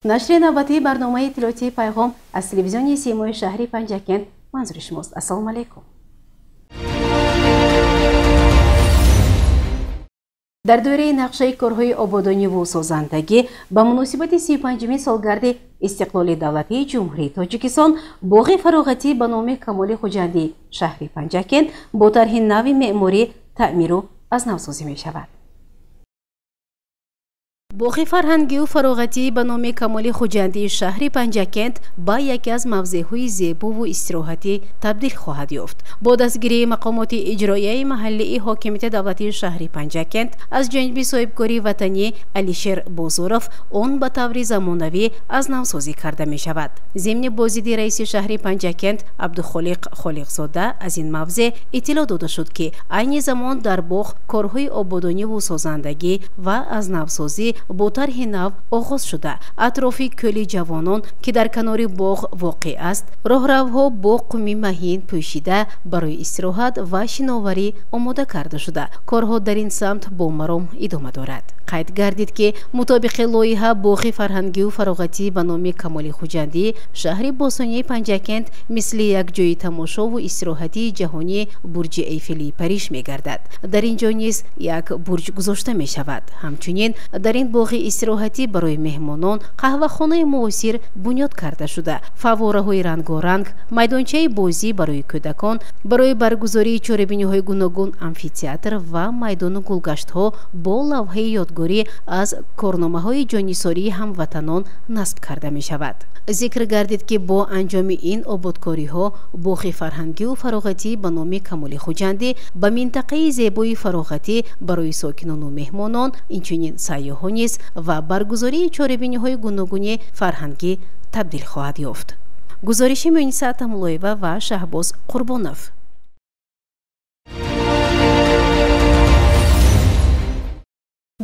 نشر نوبتی برنامه اطلاعاتی پیغام از تلویزیون سیمای شهری پنجکند منظور شماست. السلام علیکم. در دوره نقشه کارهای آبادانی و سازندگی با مناسبت 35 سالگرد استقلال دولتی جمهوری تاجیکستان، باغ فراغتی به نام کمال خوجندی شهری پنجکند با طرح نو معماری تعمیر و از نوسازی می شود. باغ فرهنگی و فراغتی به نام کمال خوجندی شهر پنجکند با یکی از موضع‌های زیبا و استراحتی تبدیل خواهد یافت. با دستگیری مقامات اجرایی محلی حاکمیت دولتی شهر پنجکند از جانب صاحبکاری وطنی علیشیر بازارف، آن به طور زمانوی از نوسازی کرده می شود. ضمن بازدید رئیس شهر پنجکند عبدالخالق خالقزاده از این موضع اطلاع داده شد که عین زمان در باغ کارهای آبادانی و سازندگی و از نوسازی با طرح نو آغاز شده. اطراف کلی جوانان که در کنار باغ واقع است، راهروها با قمی مهین پوشیده برای استراحت و شناوری آماده کرده شده. کارها در این سمت با مرام ادامه دارد. قید گردید که مطابق لایحه باغ فرهنگی و فراغتی به نام کمال خوجندی شهر باستانی پنجکند مثل یک جای تماشا و استراحتی جهانی برج ایفلی پریش می گردد. در اینجا نیز یک برج گذاشته می شود. همچنین در این باغ استراحتی برای مهمانان قهوه‌خانه معاصر بنیاد کرده شده. فواره‌های رنگارنگ، میدانچه بازی برای کودکان، برای برگزاری چاره‌بینی‌های گوناگون، آمفی‌تئاتر و میدان گلگشت‌ها با لوحه یادگاری از کارنامه‌های جانیساری هموطنان نصب کرده می شود. ذکر گردید که با انجام این آبادکاری‌ها باغ فرهنگی و فراغتی به نام کمال خوجندی به منطقه زیبای فراغتی برای ساکنان و مهمانان، اینچنین سیاحان نیز و برگزاری چاره‌بینی‌های گوناگون فرهنگی تبدیل خواهد یافت. گزارش مونیسا تمولایوه و شهباز قربانوف.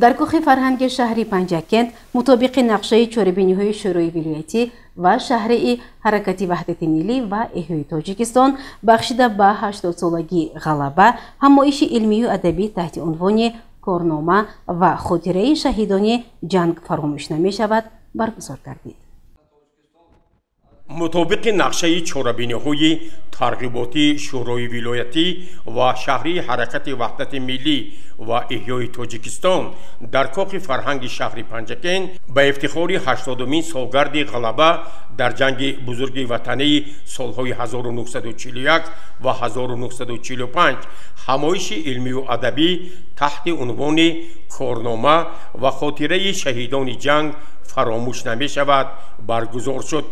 در کاخ فرهنگ شهری پنجکند مطابق نقشه چاره‌بینی‌های شورای ولایتی و شهری حرکت وحدت ملی و احیای تاجیکستان بخشیده به 80 سالگی غلبه، همایش علمی و ادبی تحت عنوان کارنامه و خاطره شهیدان جنگ فراموش نمی شود برگزار گردید. مطابق نقشه چاره‌بینی‌های ترغیباتی شورای ولایتی و شهری حرکت وحدت ملی و احیای تاجیکستان در کاخ فرهنگ شهر پنجکند به افتخار 80مین سالگرد غلبه در جنگ بزرگ وطنی سالهای 1941 و 1945 همایش علمی و ادبی تحت عنوان کارنامه و خاطره شهیدان جنگ فراموش نمی شود برگزار شد.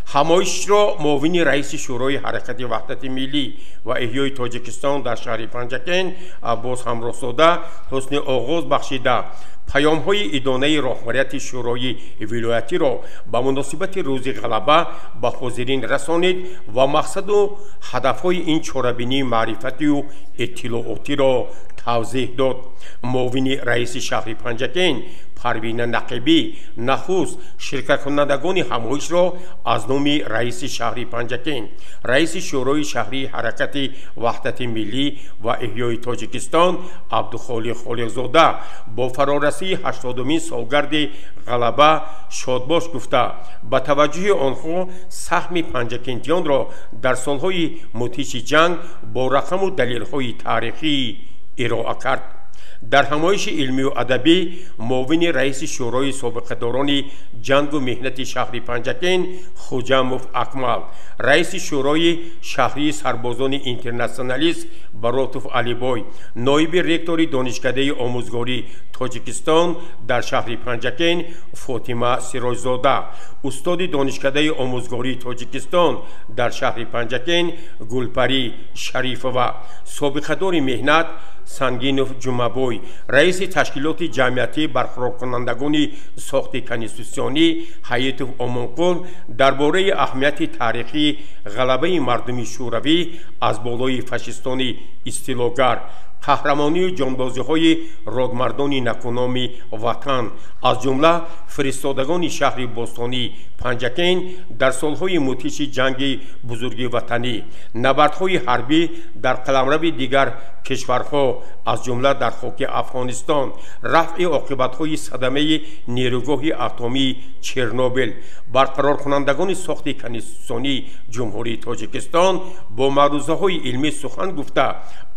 همایش را معاون رئیس شورای حرکت وحدت ملی و احیای تاجیکستان در شهر پنجکند عباس همراهزاده حسن آغاز بخشیده پیام‌های ادانه راهبریت شورای ولایتی را به مناسبت روز غلبه به حاضرین رسانید و مقصد و هدف‌های این چاره‌بینی معرفتی و اطلاعاتی را توضیح داد. معاون رئیس شهر پنجکند پروین نقیبی نخست شرکت کنندگان همایش را از نام رئیس شهر پنجکند، رئیس شورای شهری حرکت وحدت ملی و احیای تاجیکستان عبدالخالق خالقزاده با فرارسی 80مین سالگرد غلبه شادباش گفته با توجه آنها سهم پنجکندیان را در سالهای متیش جنگ با رقم و دلیل‌های تاریخی ارائه کرد. در همایش علمی و ادبی معاون رئیس شورای سابقه‌داران جنگ و مهنت شهر پنجکند خوجاموف اکمل، رئیس شورای شهری سربازان اینترنشنالیست براتوف علیبای، نایب رکتور دانشکده آموزگاری تاجیکستان در شهر پنجکند فاطمه سراجزاده، استاد دانشکده آموزگاری تاجیکستان در شهر پنجکند گلپری شریفوه، سابقه‌دار مهنت سنگینوف جمعبوی، رئیس تشکیلات جمعیتی برقرار کنندگان ساخت کنستیتوسیونی حیاتوف آمانقل درباره اهمیت تاریخی غلبه مردم شوروی از بالای فاشیستان استیلاگر қаҳрамонию ҷонбозиҳои родмардони накуноми ватан аз ҷумла фиристодагони шаҳри бостонии панҷакен дар солҳои мудҳиши ҷанги бузурги ватанӣ, набардҳои ҳарбӣ дар қаламрави дигар кишварҳо аз ҷумла дар хоки Афғонистон, рафъи оқибатҳои садамаи нерӯгоҳи атомии Чернобил, барқароркунандагони сохти конститутсионии ҷумҳурии Тоҷикистон бо маърузаҳои илмӣ сухан гуфта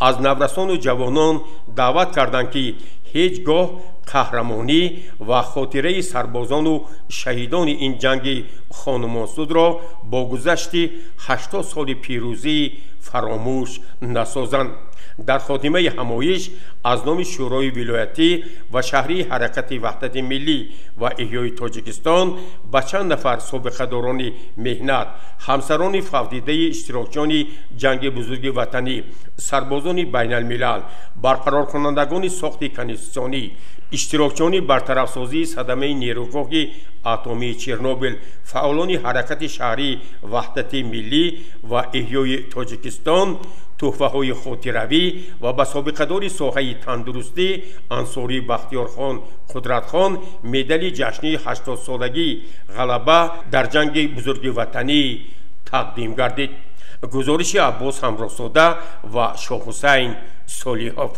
аз наврасону ҷавонон даъват карданд ки ҳеҷ гоҳ қаҳрамонӣ ва хотираи сарбозону шаҳидони ин ҷанги хонумонсудро бо гузашти 80 соли пирӯзӣ фаромӯш насозанд. дар хотимаи ҳамоиш аз номи шӯрои вилоятӣ ва шаҳрии ҳаракати ваҳдати миллӣ ва иҳёи Тоҷикистон ба чанд нафар собиқадорони меҳнат, ҳамсарони фавдидаи иштирокчиёни ҷанги бузурги ватанӣ, сарбозони байналмилал, барқароркунандагони сохти конститутсионӣ, иштирокчиёни бартарафсозии садамаи нерӯгоҳи атомии Чернобил, фаъолони ҳаракати шаҳрии ваҳдати миллӣ ва иҳёи Тоҷикистон тӯҳфаҳои хотиравӣ ва ба собиқадори соҳаи тандурустӣ Ансорӣ Бахтиёрхон Қудратхон медали ҷашнии 80-солагии ғалаба дар ҷанги бузурги ватанӣ тақдим гардид. гузориши Аббос Ҳамроҳзода ва Шоҳҳусайн Солиҳов.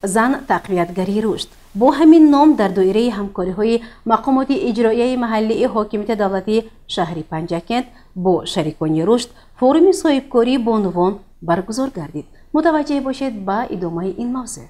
зан тақвиятгари рушд бо ҳамин ном дар доираи ҳамкориҳои мақомоти иҷроияи маҳаллии ҳокимияти давлатии шаҳри Панҷакент бо шарикони рушд форуми соҳибкории бонувон баргузор гардид. мутаваҷҷеҳ бошед ба идомаи ин мавзӯъ.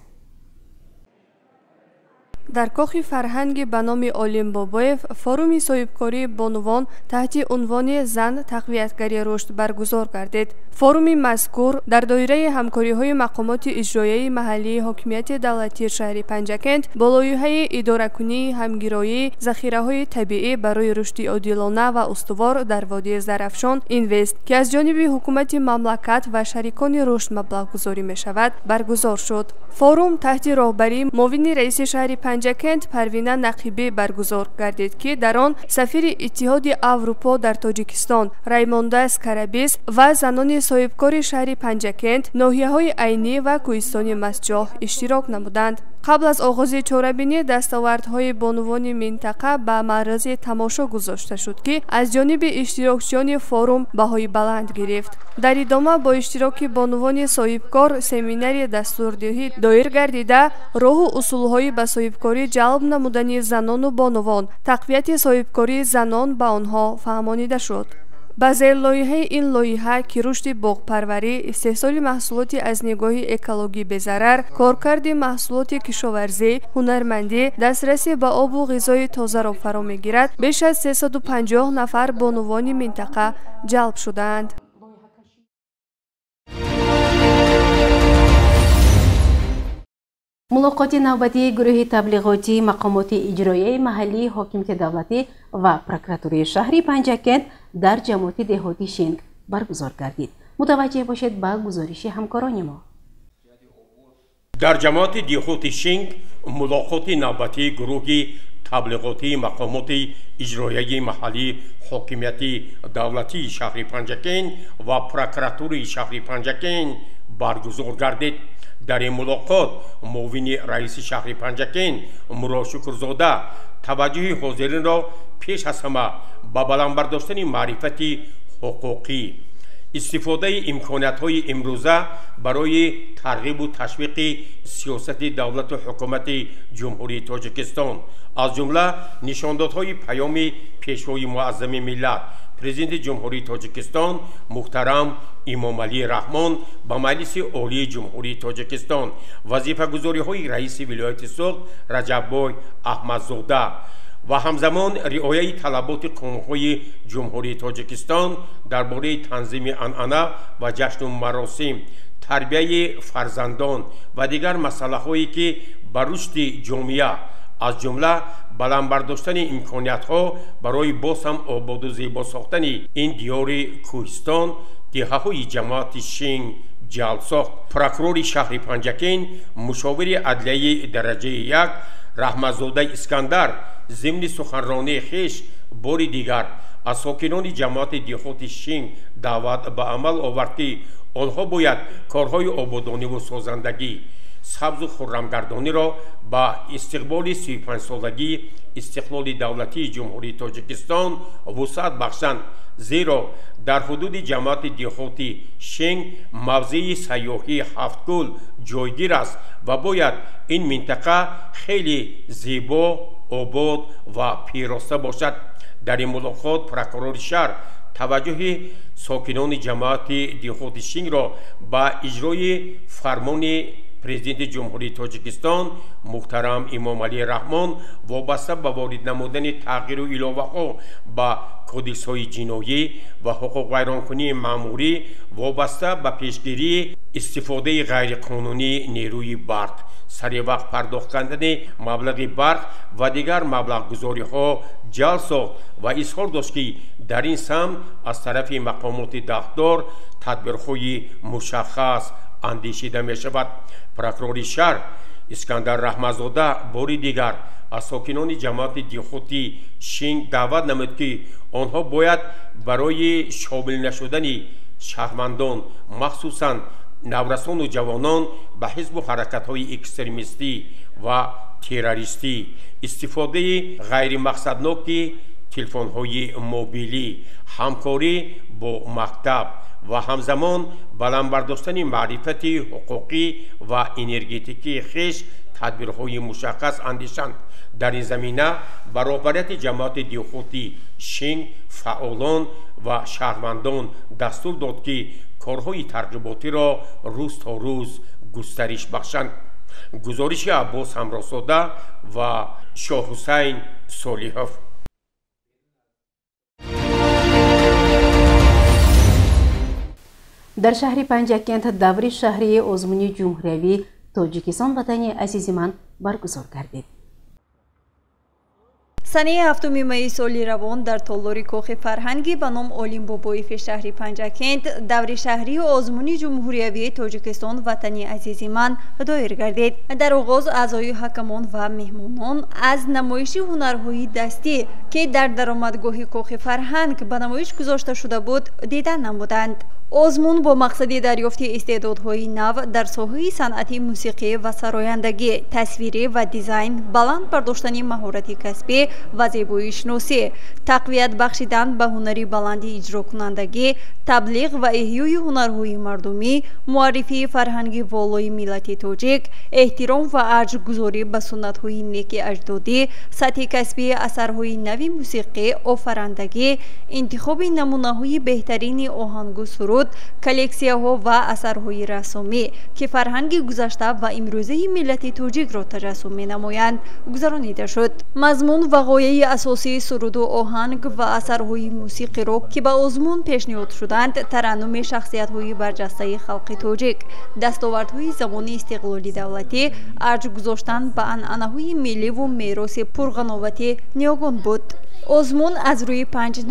дар кохи фарҳанги ба номи Олим Бобоев форуми соҳибкории бонувон таҳти унвони зан тақвиятгари рушд баргузор гардид. форуми мазкур дар доираи ҳамкориҳои мақомоти иҷроияи маҳаллии ҳокимияти давлатии шаҳри Панҷакент бо лоиҳаи идоракунии ҳамгироӣ захираҳои табиӣ барои рушди одилона ва устувор дар водии Зарафшон инвест ки аз ҷониби ҳукумати мамлакат ва шарикони рушд маблағгузорӣ мешавад баргузор шуд. форум таҳти роҳбарии муовини раиси шаҳри Панҷакент Парвина Нақибӣ баргузор гардид ки дар он сафири Иттиҳоди Аврупо дар Тоҷикистон Раймонда Скарабис ва занони соҳибкори шаҳри Панҷакент, ноҳияҳои Айнӣ ва Кӯҳистони Масҷоҳ иштирок намуданд. қабл аз оғози чорабинӣ дастовардҳои бонувони минтақа ба маърази тамошо гузошта шуд ки аз ҷониби иштирокчиёни форум баҳои баланд гирифт. дар идома бо иштироки бонувони соҳибкор семинари дастурдиҳӣ доир гардида роҳу усулҳои ба соҳибкорӣ ҷалб намудани занону бонувон, тақвияти соҳибкории занон ба онҳо фаҳмонида шуд. ба зерлоиҳаи ин лоиҳа ки рушди боғпарварӣ, истеҳсоли маҳсулоти аз нигоҳи экологӣ безарар, коркарди маҳсулоти кишоварзӣ, ҳунармандӣ, дастрасӣ ба обу ғизои тозаро фаро мегирад, беш аз 350 нафар бонувони минтақа ҷалб шуданд. мулоқоти навбатии гурӯҳи таблиғотии мақомоти иҷроияи маҳаллии ҳокимияти давлатӣ ва прокуратураи шаҳри Панҷакент дар ҷамоати деҳоти Шинг баргузор гардид. мутаваҷҷеҳ бошед ба гузориши ҳамкорони мо. дар ҷамоати деҳоти Шинг мулоқоти навбатии гурӯҳи таблиғотии мақомоти иҷроияи маҳаллии ҳокимияти давлатии шаҳри Панҷакент ва прокуратураи шаҳри Панҷакент баргузор гардид. дар ин мулоқот муовини раиси шаҳри Панҷакент Мурод Шукрзода таваҷҷӯҳи ҳозиринро пеш аз ҳама ба баландбардоштани маърифати ҳуқуқӣ, истифодаи имкониятҳои имрӯза барои тарғибу ташвиқи сиёсати давлату ҳукумати ҷумҳурии Тоҷикистон, аз ҷумла нишондодҳои паёми пешвои муаззами миллат президенти ҷумҳурии Тоҷикистон муҳтарам Имомалии Раҳмон ба Маҷлиси Олии ҷумҳурии Тоҷикистон, вазифагузориҳои раиси вилояти Суғд Раҷаббой Аҳмадзода ва ҳамзамон риояи талаботи қонунҳои ҷумҳурии Тоҷикистон дар бораи танзими анъана ва ҷашну маросим, тарбияи фарзандон ва дигар масъалаҳое ки ба рушди ҷомеа аз ҷумла баландбардоштани имкониятҳо барои боз ҳам ободу зебо сохтани ин диёри Кӯҳистон деҳаҳои ҷамоати Шинг ҷалб сохт. прокурори шаҳри Панҷакент мушовири адлияи дараҷаи 1 Раҳматзодаи Искандар зимни суханронии хеш бори дигар از ساکنان جماعت دیهات شینگ دعوت به عمل آورد که آنها باید کارهای آبادانی و سازندگی سبز و خرمگردانی را با استقبال 35 سالگی استقلال دولتی جمهوری تاجیکستان وسعت بخشند، زیرا در حدود جماعت دیهاتی شینگ موضع سیاحی هفتگل جایگیر است و باید این منطقه خیلی زیبا، آباد و پیراسته باشد. در این ملاقات پروکورور شهر توجه ساکنان جماعت دیهات شینگ را با اجرای فرمان پرزیدنت جمهوری تاجیکستان محترم امام علی رحمان وابسته به وارد نمودن تغییر و علاوه‌ها با کدکس‌های جنایی و حقوق ویرانکنی مأموری وابسته به پیشگیری استفاده غیرقانونی نیروی برق، سریع وقت پرداخت کردن مبلغ برق و دیگر مبلغ گذاری‌ها جلب ساخت و اظهار داشت که در این سمت از طرف مقامات دستدار تدبیرهای مشخص اندیشیده می شود. پروکورور شهر اسکندر رحمتزاده باری دیگر از ساکنان جماعت دیهاتی شینگ دعوت نمود که آنها باید برای شامل نشدن شهروندان مخصوصاً نورسان و جوانان به حزب و حرکت‌های اکستریمیستی و تروریستی استفاده غیر مقصدناک تلفن‌های موبیلی، همکاری با مکتب و همزمان بلند برداشتن معرفت حقوقی و انرژتیکی خویش تدبیرهای مشخص اندیشند. در این زمینه برابریت جماعت دیهاتی شینگ فعالان و شهروندان دستور داد که کارهای ترغیباتی را روز تا روز گسترش بخشند. گزارش عباس همراساده و شاه حسین صالحوف. در شهر پنجکент دوره شهری آزمون جمهوری تاجیکستان وطنی عزیز من برگزار گردید. سنه 7 می سالی روان در تالاری کاخ فرهنگی به نام آلیم بابایف شهر پنجکent دوره شهری آزمون جمهوری تاجیکستان وطنی عزیز من دایر گردید. در آغاز اعضای حکمان و مهمانان از نمایش هنرهای دستی که در درآمدگاه کاخ فرهنگ به نمایش گذاشته شده بود دیدن نمودند. آزمون با مقصد دریافت استعدادهای نو در ساحه صنعت موسیقی و سرایندگی، تصویری و دیزاین، بلند برداشتن مهارت کسبی و زیبایی شناسی، تقویت بخشیدن به هنری بلندی اجرا کنندگی، تبلیغ و احیای هنرهای مردمی، معرفی فرهنگی والای ملت تاجیک، احترام و ارزش‌گذاری به سنت‌های نیک اجدادی، سطح کسبی اثرهای نوی موسیقی، آفرندگی، انتخاب نمونه‌های بهترین آهنگ و سرود، کلکسیاها و اثرهای رسامی که فرهنگ گذشته و امروزه ملت تاجیک را تجسم می‌نمایند گذرانیده شد. مضمون و غایه اساسی سرود و آهنگ و اثرهای موسیقی را که به آزمون پیشنهاد شدند ترنم شخصیت‌های برجسته خلق تاجیک، دستاوردهای زمان استقلال دولتی، ارج گذاشتن به عنعنه‌های ملی و میراث پرقناوت نیاگان بود. آزمون از روی 5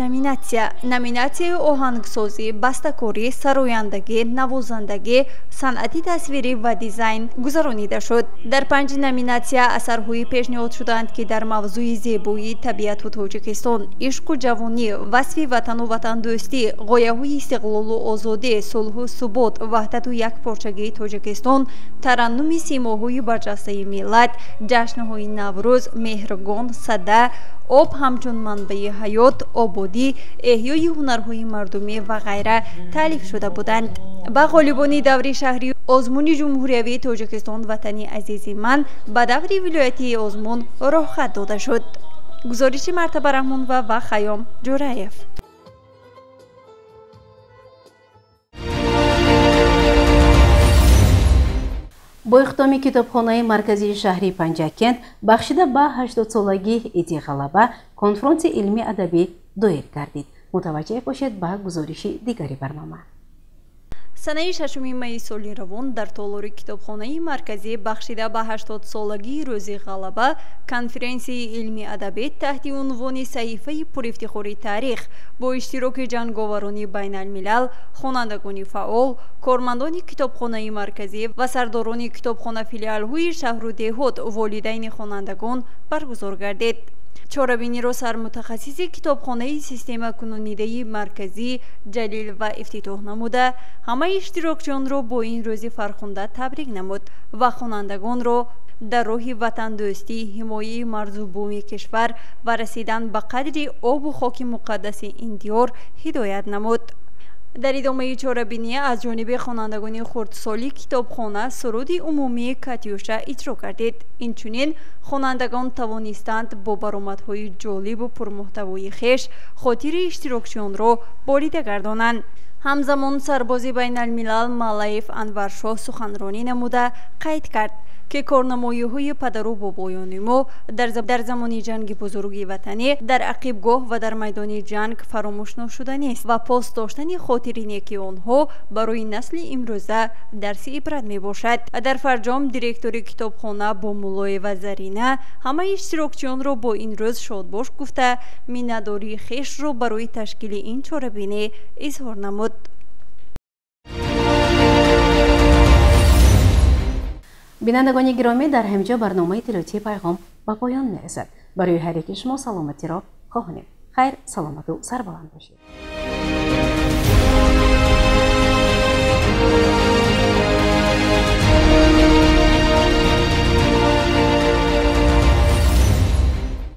نامیناسیون آهنگسازی، بسته‌کاری، سرایندگی، نوازندگی، صنعتی تصویری و دیزاین گذرانیده شد. در 5 نامیناسیون اثرهای پیشنهاد شدند که در موضوع زیبایی طبیعت و تاجیکستان، عشق و جوانی، وصف وطن و وطن دوستی، غایه‌های استقلال و آزادی، صلح و ثبات، وحدت و یکپارچگی تاجیکستان، ترنم سیماهای برجسته ملت، جشن‌های نوروز، مهرگان، سده، آب همچون منبع حیات، آبادی، احیای هنرهای مردمی و غیره تالیف شده بودند. با غالبانی دوره شهری آزمون جمهوری تاجیکستان وطنی عزیز من به دوره ولایتی آزمون راه خط داده شد. گزارش مرتبه رحمان و خیام جورایف. با اختتام کتابخانه مرکزی شهری پنجکent بخشیده به 80 سالگی ایدی غلبه کنفرانس علمی ادبی دایر گردید. متوجه باشید به گزارش دیگری برنامه. سنه 6 می سالی روان در تالاری کتابخانه مرکزی بخشیده به 80 سالگی روزی غلبه کنفرانسی علمی ادبی تحت عنوان صحیفه پرافتخاری تاریخ با اشتراک جنگاوران بین الملل، خوانندگان فعال، کارمندان کتابخانه مرکزی و سرداران کتابخانه فیلیال‌های شهر و دهات، والدین خوانندگان برگزار گردید. чорабиниро сармутахассиси китобхонаи система кунунидаи марказӣ ҷалил ва ифтитоҳ намуда ҳамаи иштирокчиёнро бо ин рӯзи фархунда табрик намуд ва хонандагонро дар роҳи ватандӯстӣ, ҳимояи марзу бӯми кишвар ва расидан ба қадри обу хоки муқаддаси ин диёр ҳидоят намуд. дар идомаи чорабинӣ аз ҷониби хонандагони хурдсоли китобхона суруди умумии «Катюша» иҷро гардид. Инчунин хонандагон тавонистанд бо баромадҳои ҷолибу пурмуҳтавои хеш хотири иштирокчиёнро борида гардонанд. ҳамзамон сарбози байналмилал Малаев Анваршоҳ суханронӣ намуда қайд кард ки корнамоиҳои падару бобоёни мо дар замони ҷанги бузурги ватанӣ дар ақибгоҳ ва дар майдони ҷанг фаромӯш ношуда нест ва пос доштани хотири неки онҳо барои насли имрӯза дарси ибрат мебошад. дар фарҷом директори китобхона Бомулоева Зарина ҳамаи иштирокчиёнро бо ин рӯз шодбош гуфта миннатдории хешро барои ташкили ин чорабинӣ изҳор намуд. бинандагони гиромӣ, дар ҳамҷо барномаи иттилоотии пайғом ба поён мерасад. барои ҳар яки шумо саломатиро хоҳонем. хайр, саломату сарбаланд бошед.